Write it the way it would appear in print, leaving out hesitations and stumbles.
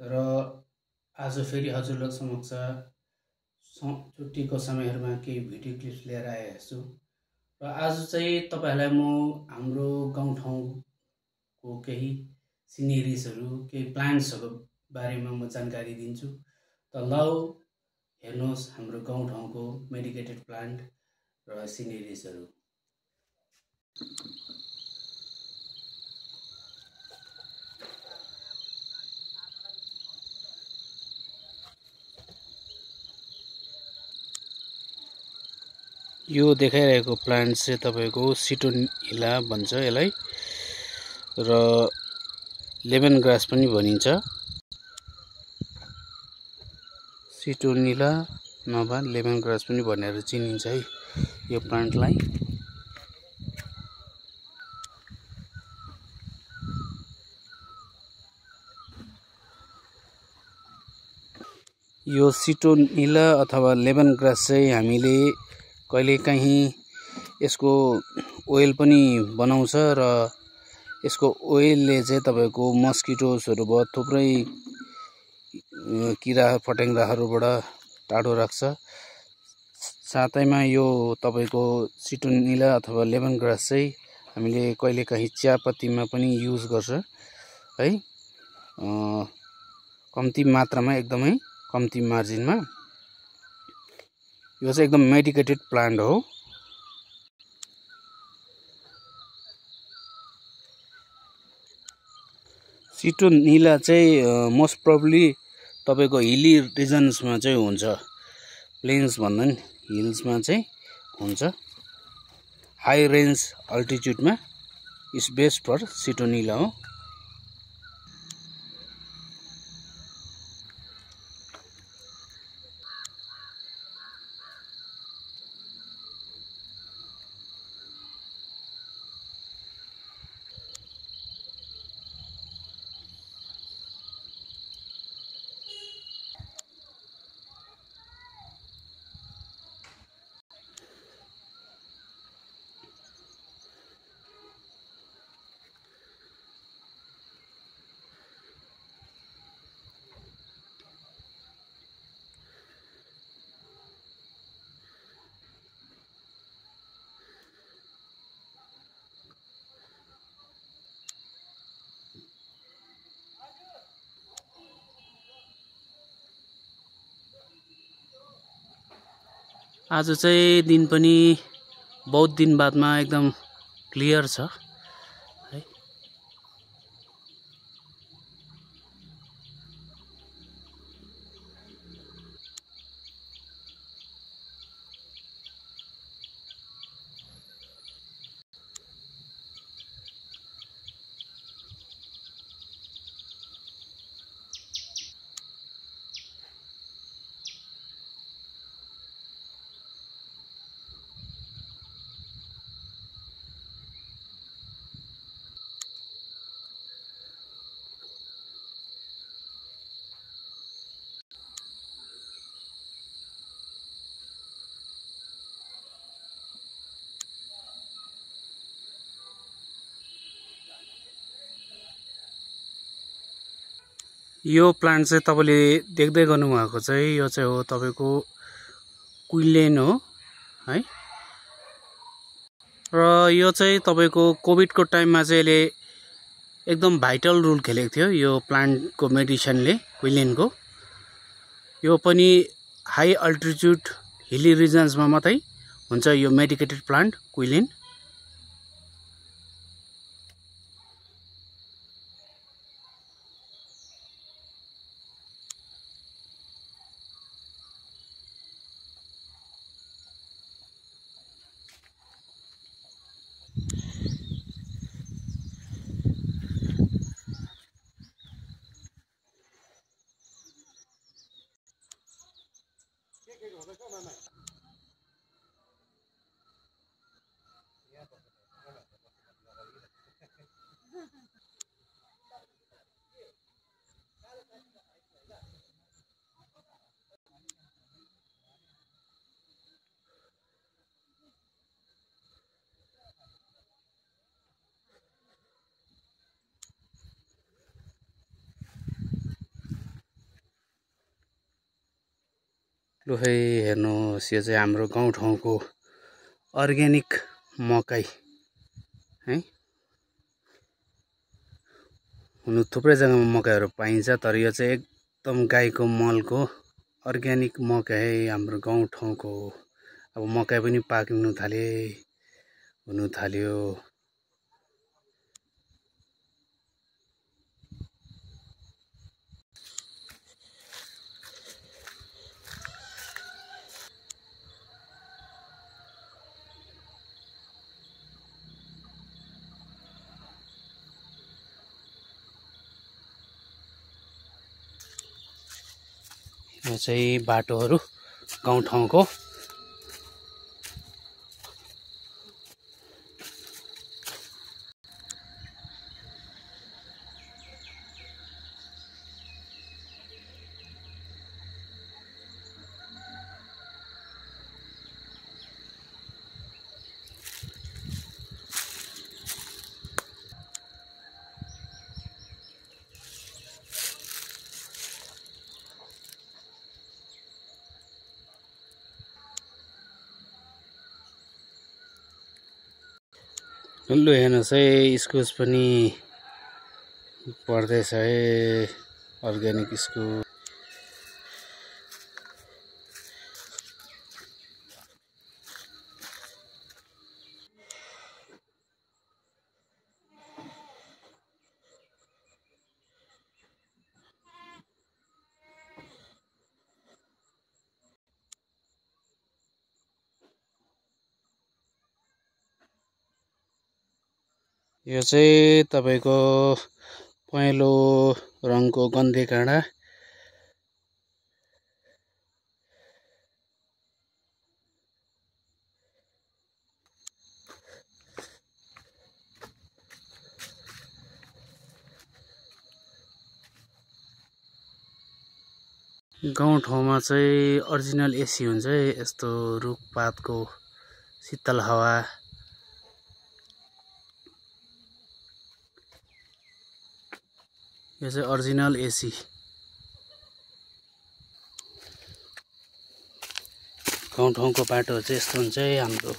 र आज फेरि हजुरलाई समक्ष छुट्टीको समयहरूमा केही भिडियो क्लिप्स लिएर आएको छु। र आज चाहिँ तपाईँहरूलाई म हाम्रो गाउँठाउँको केही सिनेरिजहरू, केही प्लान्ट्सहरूको बारेमा म जानकारी दिन्छु। त लौ हेर्नुहोस् हाम्रो गाउँठाउँको मेडिकेटेड प्लान्ट र सिनेरिजहरू। यो देखाइरहेको प्लान्ट चाहिँ तपाईँको सिटोनिला भन्छ यसलाई, र लेमन ग्रास पनि भनिन्छ। सिटोनिला नभए लेमन ग्रास पनि भनेर चिनिन्छ है यो प्लान्टलाई। यो सिटोनिला अथवा लेमन ग्रास चाहिँ हामीले कहिलेकाहीँ यसको ओइल पनि बनाउँछ र यसको ओइलले चाहिँ तपाईँको मस्किटोजहरू भयो थुप्रै किरा फट्याङ्ग्राहरूबाट टाढो राख्छ। साथैमा यो तपाईँको सिटोनिला अथवा लेमन ग्रास चाहिँ हामीले कहिलेकाहीँ चियापत्तीमा पनि युज गर्छ है, कम्ती मात्रामा, एकदमै कम्ती मार्जिनमा। यो चाहिँ एकदम मेडिकेटेड प्लान्ट हो। सिटोनिला चाहिँ मोस्ट प्रोबब्ली तपाईँको हिली रिजन्समा चाहिँ हुन्छ, प्लेन्स भन्दा नि हिल्समा चाहिँ हुन्छ। हाई रेन्ज अल्टिट्युडमा इज बेस्ट फर सिटोनिला हो। आज चाहिँ दिन पनि बहुत दिन बादमा एकदम क्लियर छ है। यो प्लान्ट चाहिँ तपाईँले देख्दै गर्नुभएको चाहिँ यो चाहिँ हो तपाईँको क्विलेन हो है। र यो चाहिँ तपाईँको कोभिडको टाइममा चाहिँ यसले एकदम भाइटल रोल खेलेको थियो यो प्लान्टको मेडिसिनले, क्विलेनको। यो पनि हाई अल्टिट्युड हिली रिजन्समा मात्रै हुन्छ यो मेडिकेटेड प्लान्ट क्विलेन। लु है हेर्नुहोस्, यो चाहिँ हाम्रो गाउँठाउँको अर्ग्यानिक मकै है। हुनु थुप्रै जग्गामा मकैहरू पाइन्छ, तर यो चाहिँ एकदम गाईको मलको अर्ग्यानिक मकै है, हाम्रो गाउँठाउँको। अब मकै पनि पाक्नु हुनु थाल्यो। यो चाहिँ बाटोहरू गाउँठाउँको। लु हेर्नुहोस् है, इस्कुस पनि पर्दैछ है, अर्ग्यानिक इस्कुस। यो चाहिँ तपाईको पहेँलो रङको गन्धे काँडा। गाउँठाउँमा चाहिँ ओरिजिनल एसी हुन्छ है, यस्तो रुखपातको शीतल हावा। यो चाहिँ ओरिजिनल एसी। गाउँठाउँको बाटो चाहिँ यस्तो हुन्छ है हाम्रो।